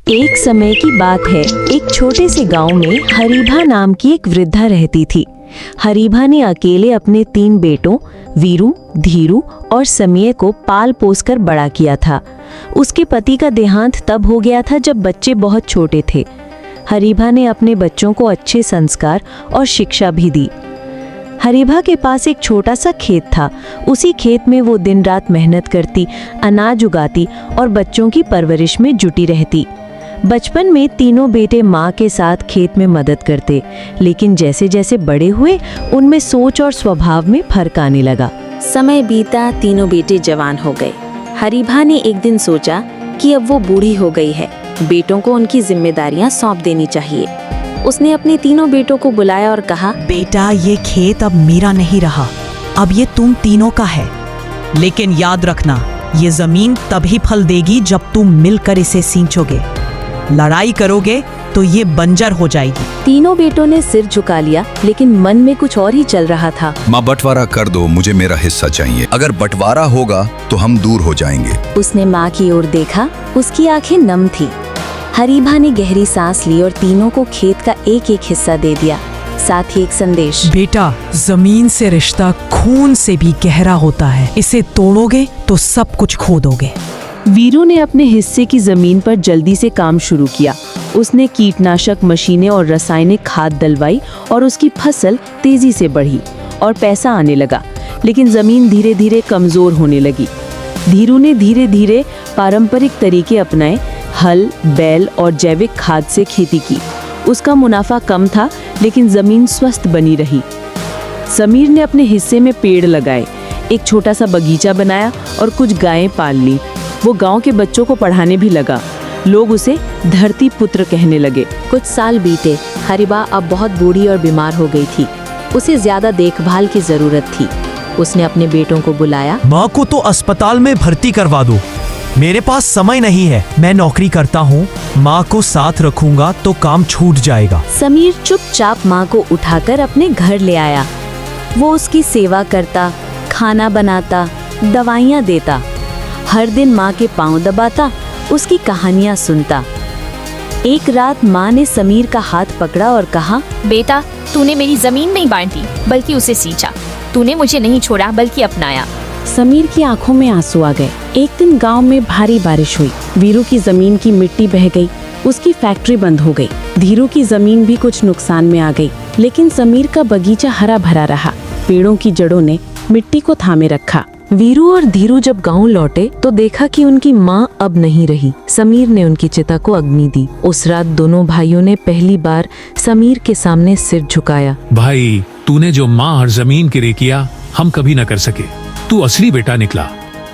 एक समय की बात है, एक छोटे से गांव में हरीभा नाम की एक वृद्धा रहती थी। हरीभा ने अकेले अपने 3 बेटों वीरू, धीरू और समीर को पाल पोस कर बड़ा किया था। उसके पति का देहांत तब हो गया था जब बच्चे बहुत छोटे थे। हरीभा ने अपने बच्चों को अच्छे संस्कार और शिक्षा भी दी। हरीभा के पास एक छोटा सा खेत था। उसी खेत में वो दिन रात मेहनत करती, अनाज उगाती और बच्चों की परवरिश में जुटी रहती। बचपन में तीनों बेटे माँ के साथ खेत में मदद करते, लेकिन जैसे जैसे बड़े हुए उनमें सोच और स्वभाव में फर्क आने लगा। समय बीता, तीनों बेटे जवान हो गए। हरीभा ने एक दिन सोचा कि अब वो बूढ़ी हो गई है, बेटों को उनकी जिम्मेदारियां सौंप देनी चाहिए। उसने अपने तीनों बेटों को बुलाया और कहा, बेटा, ये खेत अब मेरा नहीं रहा, अब ये तुम तीनों का है। लेकिन याद रखना, ये जमीन तभी फल देगी जब तुम मिलकर इसे सींचोगे। लड़ाई करोगे तो ये बंजर हो जाएगी। तीनों बेटों ने सिर झुका लिया, लेकिन मन में कुछ और ही चल रहा था। माँ, बंटवारा कर दो, मुझे मेरा हिस्सा चाहिए। अगर बंटवारा होगा तो हम दूर हो जाएंगे। उसने माँ की ओर देखा, उसकी आंखें नम थी। हरीभा ने गहरी सांस ली और तीनों को खेत का एक एक हिस्सा दे दिया, साथ ही एक संदेश। बेटा, जमीन से रिश्ता खून से भी गहरा होता है, इसे तोड़ोगे तो सब कुछ खो दोगे। वीरू ने अपने हिस्से की जमीन पर जल्दी से काम शुरू किया। उसने कीटनाशक मशीनें और रासायनिक खाद डलवाई और उसकी फसल तेजी से बढ़ी और पैसा आने लगा। लेकिन जमीन धीरे धीरे कमजोर होने लगी। धीरू ने धीरे धीरे पारंपरिक तरीके अपनाए, हल, बैल और जैविक खाद से खेती की। उसका मुनाफा कम था, लेकिन जमीन स्वस्थ बनी रही। समीर ने अपने हिस्से में पेड़ लगाए, एक छोटा सा बगीचा बनाया और कुछ गायें पाल ली। वो गांव के बच्चों को पढ़ाने भी लगा। लोग उसे धरती पुत्र कहने लगे। कुछ साल बीते। हरीभा अब बहुत बूढ़ी और बीमार हो गई थी। उसे ज्यादा देखभाल की जरूरत थी। उसने अपने बेटों को बुलाया। माँ को तो अस्पताल में भर्ती करवा दो, मेरे पास समय नहीं है। मैं नौकरी करता हूँ, माँ को साथ रखूंगा तो काम छूट जाएगा। समीर चुपचाप माँ को उठाकर अपने घर ले आया। वो उसकी सेवा करता, खाना बनाता, दवाइयाँ देता, हर दिन माँ के पांव दबाता, उसकी कहानियाँ सुनता। एक रात माँ ने समीर का हाथ पकड़ा और कहा, बेटा, तूने मेरी जमीन नहीं बांटी बल्कि उसे सींचा। तूने मुझे नहीं छोड़ा बल्कि अपनाया। समीर की आंखों में आंसू आ गए। एक दिन गांव में भारी बारिश हुई। वीरू की जमीन की मिट्टी बह गई, उसकी फैक्ट्री बंद हो गई। धीरू की जमीन भी कुछ नुकसान में आ गई, लेकिन समीर का बगीचा हरा भरा रहा। पेड़ों की जड़ों ने मिट्टी को थामे रखा। वीरू और धीरू जब गांव लौटे तो देखा कि उनकी माँ अब नहीं रही। समीर ने उनकी चिता को अग्नि दी। उस रात दोनों भाइयों ने पहली बार समीर के सामने सिर झुकाया। भाई, तूने जो माँ और जमीन के लिए किया, हम कभी न कर सके। तू असली बेटा निकला।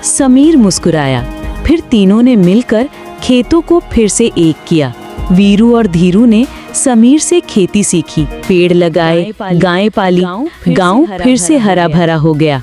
समीर मुस्कुराया। फिर तीनों ने मिलकर खेतों को फिर से एक किया। वीरू और धीरू ने समीर से खेती सीखी, पेड़ लगाए, गायें पाली। गांव फिर से हरा भरा हो गया।